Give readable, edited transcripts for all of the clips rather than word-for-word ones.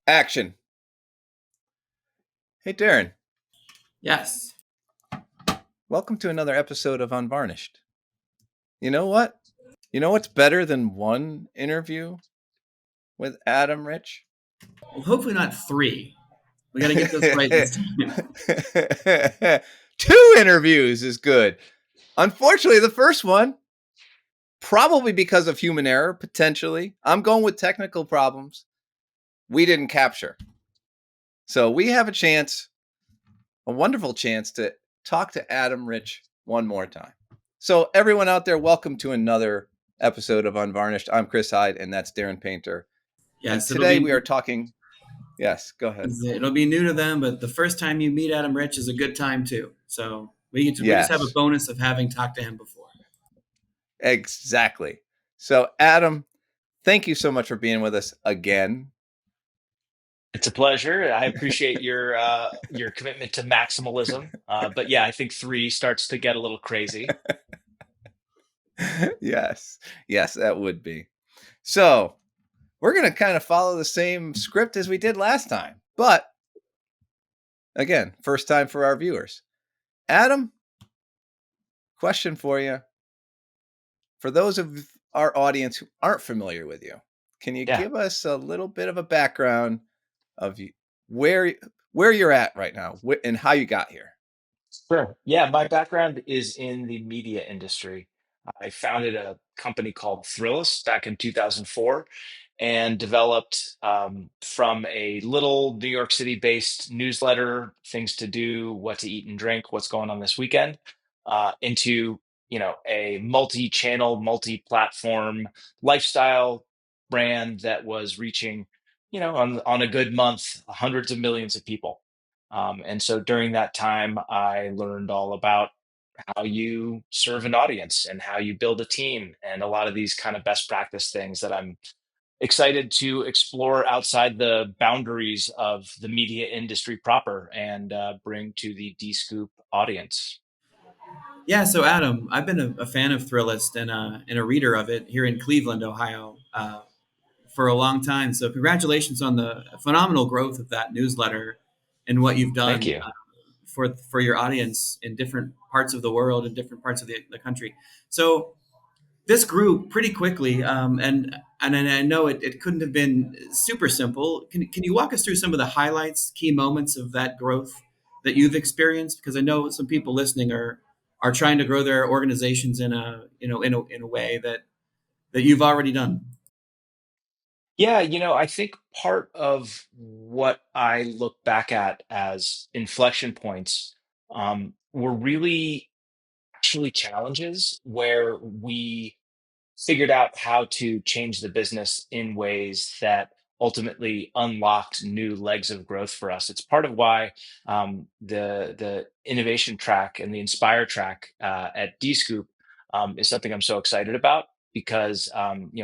Action. Hey, Darren. Yes. Welcome to another episode of Unvarnished. You know what? You know what's better than one interview with Adam Rich? Well, hopefully not 3. We got to get this right this time. 2 interviews is good. Unfortunately, the first one, probably because of human error, potentially. I'm going with technical problems. We didn't capture. So we have a wonderful chance to talk to Adam Rich one more time. So everyone out there, welcome to another episode of Unvarnished. I'm Chris Hyde, and that's Darren Painter. Yes, and today we are talking. Yes, go ahead. It'll be new to them, but the first time you meet Adam Rich is a good time too. So we just have a bonus of having talked to him before. Exactly. So Adam, thank you so much for being with us again. It's a pleasure. I appreciate your commitment to maximalism. But yeah, I think 3 starts to get a little crazy. Yes, that would be. So we're going to kind of follow the same script as we did last time. But again, first time for our viewers. Adam, question for you. For those of our audience who aren't familiar with you, can you give us a little bit of a background of where you're at right now and how you got here? Sure. Yeah, my background is in the media industry. I founded a company called Thrillist back in 2004 and developed from a little New York City based newsletter, things to do, what to eat and drink, what's going on this weekend, into a multi-channel, multi-platform lifestyle brand that was reaching, on a good month, hundreds of millions of people. And so during that time, I learned all about how you serve an audience and how you build a team and a lot of these kind of best practice things that I'm excited to explore outside the boundaries of the media industry proper and bring to the D-Scoop audience. Yeah, so Adam, I've been a fan of Thrillist and a reader of it here in Cleveland, Ohio, for a long time. So congratulations on the phenomenal growth of that newsletter and what you've done. Thank you. For your audience in different parts of the world and different parts of the country. So this grew pretty quickly, and I know it couldn't have been super simple. Can you walk us through some of the highlights, key moments of that growth that you've experienced? Because I know some people listening are trying to grow their organizations in a way that you've already done. Yeah, I think part of what I look back at as inflection points were really actually challenges where we figured out how to change the business in ways that ultimately unlocked new legs of growth for us. It's part of why the innovation track and the Inspire track at DScoop is something I'm so excited about because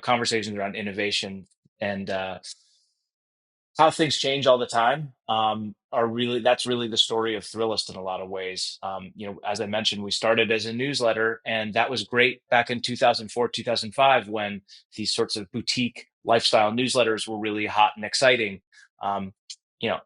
conversations around innovation and how things change all the time that's really the story of Thrillist in a lot of ways. As I mentioned, we started as a newsletter, and that was great back in 2004, 2005, when these sorts of boutique lifestyle newsletters were really hot and exciting.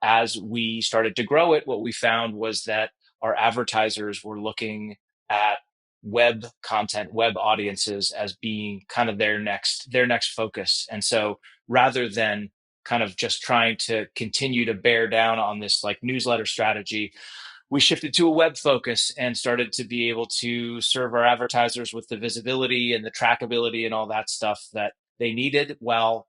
As we started to grow it, what we found was that our advertisers were looking at web content, web audiences as being kind of their next focus. And so rather than kind of just trying to continue to bear down on this like newsletter strategy, we shifted to a web focus and started to be able to serve our advertisers with the visibility and the trackability and all that stuff that they needed, while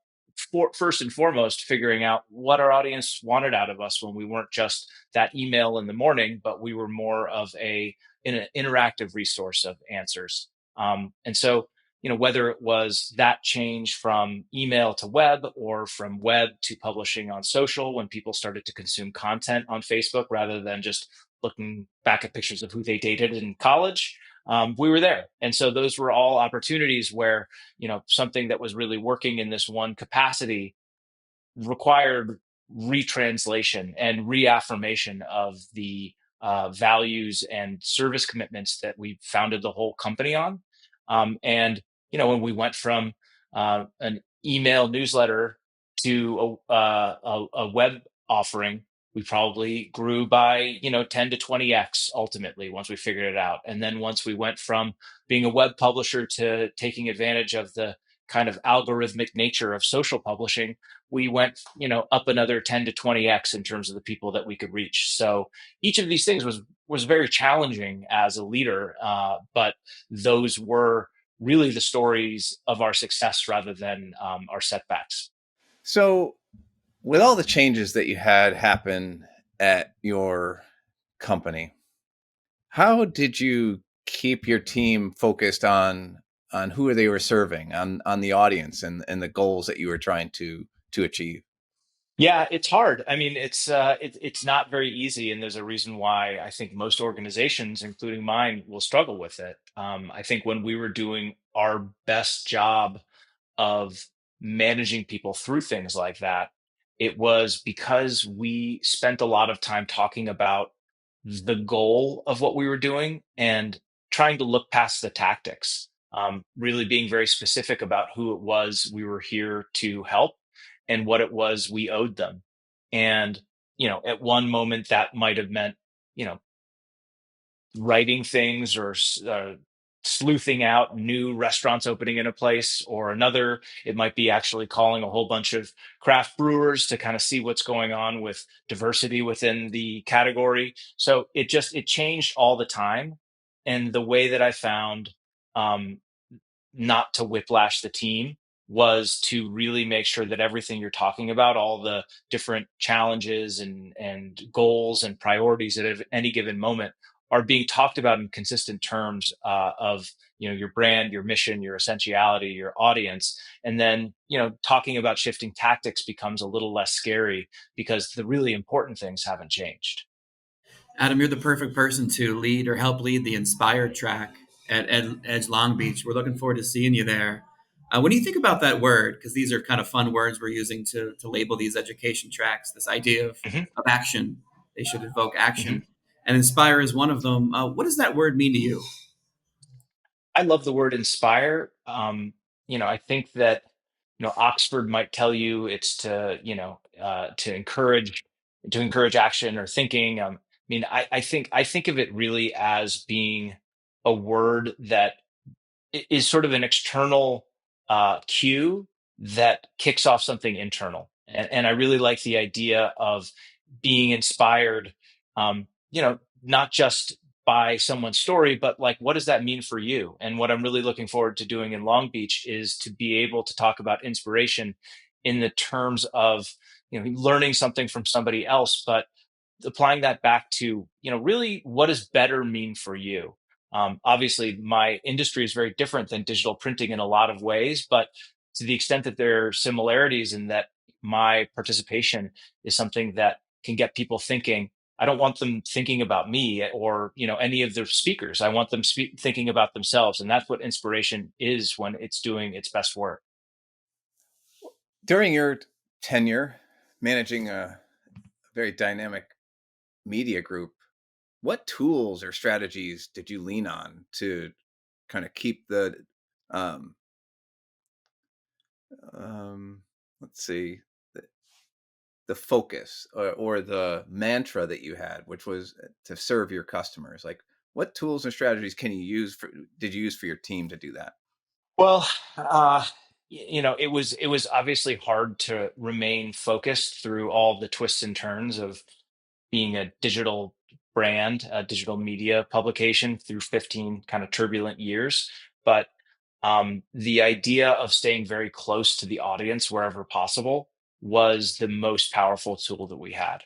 first and foremost figuring out what our audience wanted out of us when we weren't just that email in the morning, but we were more of an interactive resource of answers. And so whether it was that change from email to web or from web to publishing on social, when people started to consume content on Facebook rather than just looking back at pictures of who they dated in college, we were there. And so those were all opportunities where, something that was really working in this one capacity required retranslation and reaffirmation of the values and service commitments that we founded the whole company on. And when we went from an email newsletter to a web offering, we probably grew by 10 to 20x ultimately once we figured it out. And then once we went from being a web publisher to taking advantage of the kind of algorithmic nature of social publishing, we went up another 10 to 20x in terms of the people that we could reach. So each of these things was very challenging as a leader, but those were really the stories of our success rather than our setbacks. So, with all the changes that you had happen at your company, how did you keep your team focused on who they were serving, on the audience and the goals that you were trying to achieve? Yeah, it's hard. I mean, it's not very easy, and there's a reason why I think most organizations, including mine, will struggle with it. I think when we were doing our best job of managing people through things like that, it was because we spent a lot of time talking about the goal of what we were doing and trying to look past the tactics, really being very specific about who it was we were here to help and what it was we owed them. And, at one moment that might have meant, you know, writing things or sleuthing out new restaurants opening in a place, or another it might be actually calling a whole bunch of craft brewers to kind of see what's going on with diversity within the category. So it changed all the time. And the way that I found um, not to whiplash the team was to really make sure that everything you're talking about, all the different challenges and goals and priorities at any given moment, are being talked about in consistent terms of your brand, your mission, your essentiality, your audience. And then talking about shifting tactics becomes a little less scary because the really important things haven't changed. Adam, you're the perfect person to lead or help lead the Inspired track at Edge Long Beach. We're looking forward to seeing you there. When you think about that word, because these are kind of fun words we're using to label these education tracks, this idea Mhm, of action, they should evoke mhm. action. And inspire is one of them. What does that word mean to you? I love the word inspire. I think that Oxford might tell you it's to encourage action or thinking. I think of it really as being a word that is sort of an external cue that kicks off something internal. And I really like the idea of being inspired, not just by someone's story, but like, what does that mean for you? And what I'm really looking forward to doing in Long Beach is to be able to talk about inspiration in the terms of, learning something from somebody else, but applying that back to really what does better mean for you. Obviously my industry is very different than digital printing in a lot of ways, but to the extent that there are similarities in that my participation is something that can get people thinking, I don't want them thinking about me or any of the speakers. I want them thinking about themselves, and that's what inspiration is when it's doing its best work. During your tenure managing a very dynamic media group, what tools or strategies did you lean on to kind of keep um, um, let's see, the, the focus or the mantra that you had, which was to serve your customers? Like, what tools and strategies did you use for your team to do that? Well, it was obviously hard to remain focused through all the twists and turns of being a digital brand, a digital media publication through 15 kind of turbulent years. But the idea of staying very close to the audience wherever possible was the most powerful tool that we had.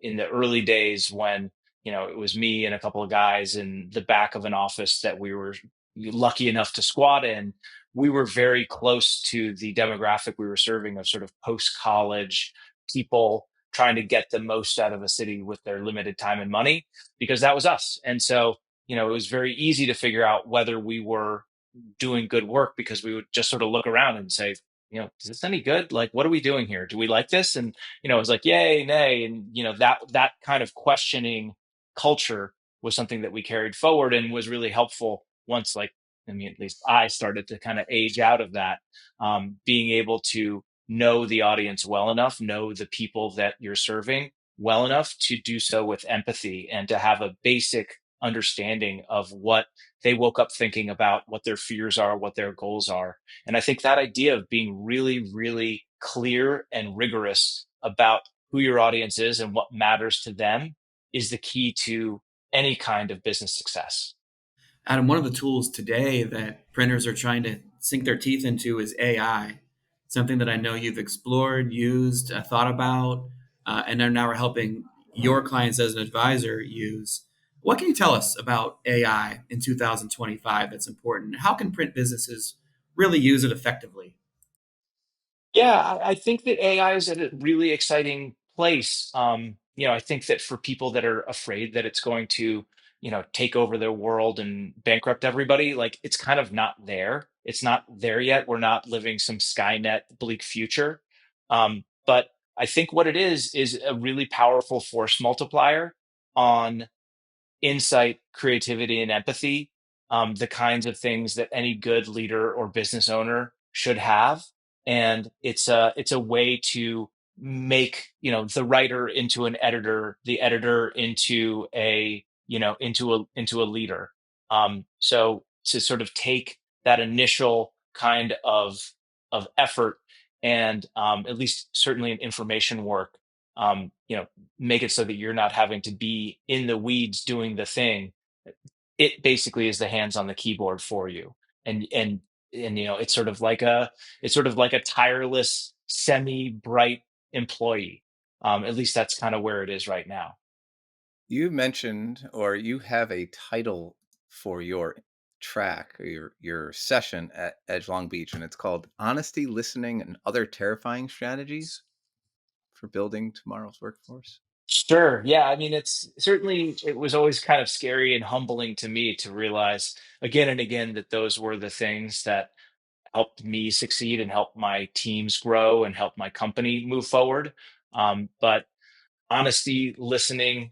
In the early days, when it was me and a couple of guys in the back of an office that we were lucky enough to squat in, we were very close to the demographic we were serving of sort of post college people trying to get the most out of a city with their limited time and money, because that was us. And so, it was very easy to figure out whether we were doing good work because we would just sort of look around and say, is this any good? Like, what are we doing here? Do we like this? And, it was like, yay, nay. And, that kind of questioning culture was something that we carried forward and was really helpful once, like, I mean, at least I started to kind of age out of that, being able to know the audience well enough, know the people that you're serving well enough to do so with empathy and to have a basic understanding of what they woke up thinking about, what their fears are, what their goals are. And I think that idea of being really, really clear and rigorous about who your audience is and what matters to them is the key to any kind of business success. Adam, one of the tools today that printers are trying to sink their teeth into is AI, something that I know you've explored, used, thought about, and are now helping your clients as an advisor use. What can you tell us about AI in 2025 that's important? How can print businesses really use it effectively? Yeah, I think that AI is at a really exciting place. I think that for people that are afraid that it's going to, take over their world and bankrupt everybody, like it's kind of not there. It's not there yet. We're not living some Skynet bleak future. But I think what it is a really powerful force multiplier on insight, creativity, and empathy, the kinds of things that any good leader or business owner should have. And it's a way to make the writer into an editor, the editor into a leader. So to sort of take that initial kind of effort and at least certainly in information work, make it so that you're not having to be in the weeds doing the thing. It basically is the hands on the keyboard for you. And it's sort of like a tireless, semi-bright employee. At least that's kind of where it is right now. You mentioned, or you have a title for your track or your session at Edge Long Beach, and it's called Honesty, Listening, and Other Terrifying Strategies for Building Tomorrow's Workforce. Sure. Yeah. I mean, it was always kind of scary and humbling to me to realize again and again that those were the things that helped me succeed and help my teams grow and help my company move forward. But honesty, listening,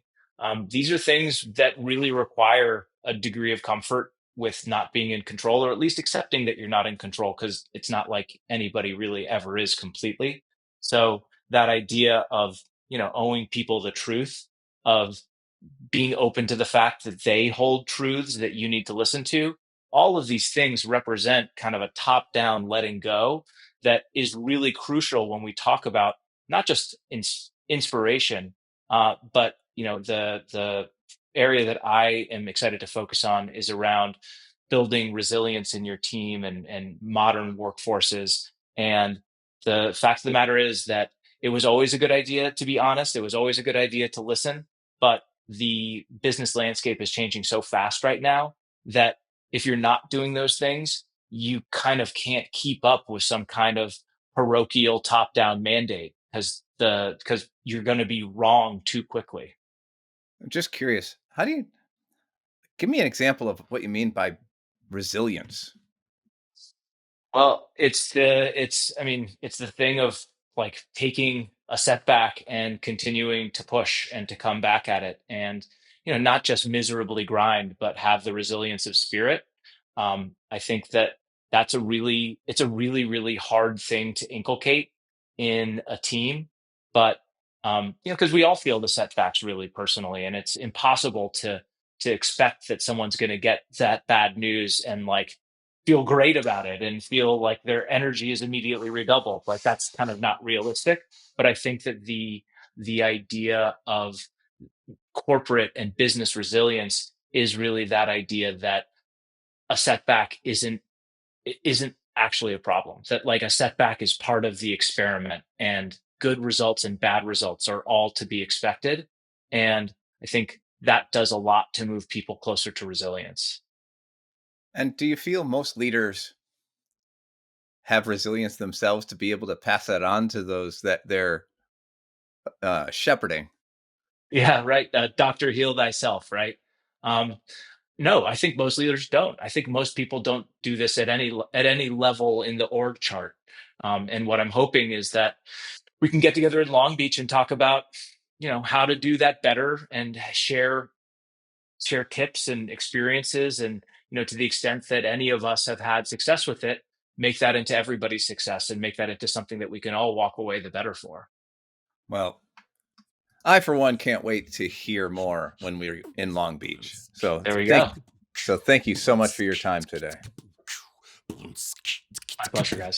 these are things that really require a degree of comfort with not being in control, or at least accepting that you're not in control, because it's not like anybody really ever is completely. So that idea of, owing people the truth, of being open to the fact that they hold truths that you need to listen to. All of these things represent kind of a top down letting go that is really crucial when we talk about not just inspiration, but the area that I am excited to focus on is around building resilience in your team and modern workforces. And the fact of the matter is that it was always a good idea to be honest. It was always a good idea to listen, but the business landscape is changing so fast right now that if you're not doing those things, you kind of can't keep up with some kind of parochial top-down mandate because you're going to be wrong too quickly. I'm just curious, how do you give me an example of what you mean by resilience? Well, it's the thing of like taking a setback and continuing to push and to come back at it and not just miserably grind, but have the resilience of spirit. I think that it's a really, really hard thing to inculcate in a team, but because we all feel the setbacks really personally, and it's impossible to expect that someone's going to get that bad news and like feel great about it and feel like their energy is immediately redoubled. Like that's kind of not realistic. But I think that the idea of corporate and business resilience is really that idea that a setback isn't actually a problem. That like a setback is part of the experiment and good results and bad results are all to be expected. And I think that does a lot to move people closer to resilience. And do you feel most leaders have resilience themselves to be able to pass that on to those that they're shepherding? Yeah, right. Doctor, heal thyself, right? Um, no, I think most leaders don't. I think most people don't do this at any level in the org chart, And what I'm hoping is that we can get together in Long Beach and talk about, how to do that better and share tips and experiences, and to the extent that any of us have had success with it, make that into everybody's success and make that into something that we can all walk away the better for. Well, I, for one, can't wait to hear more when we're in Long Beach. So There we go. thank you so much for your time today. My pleasure, guys.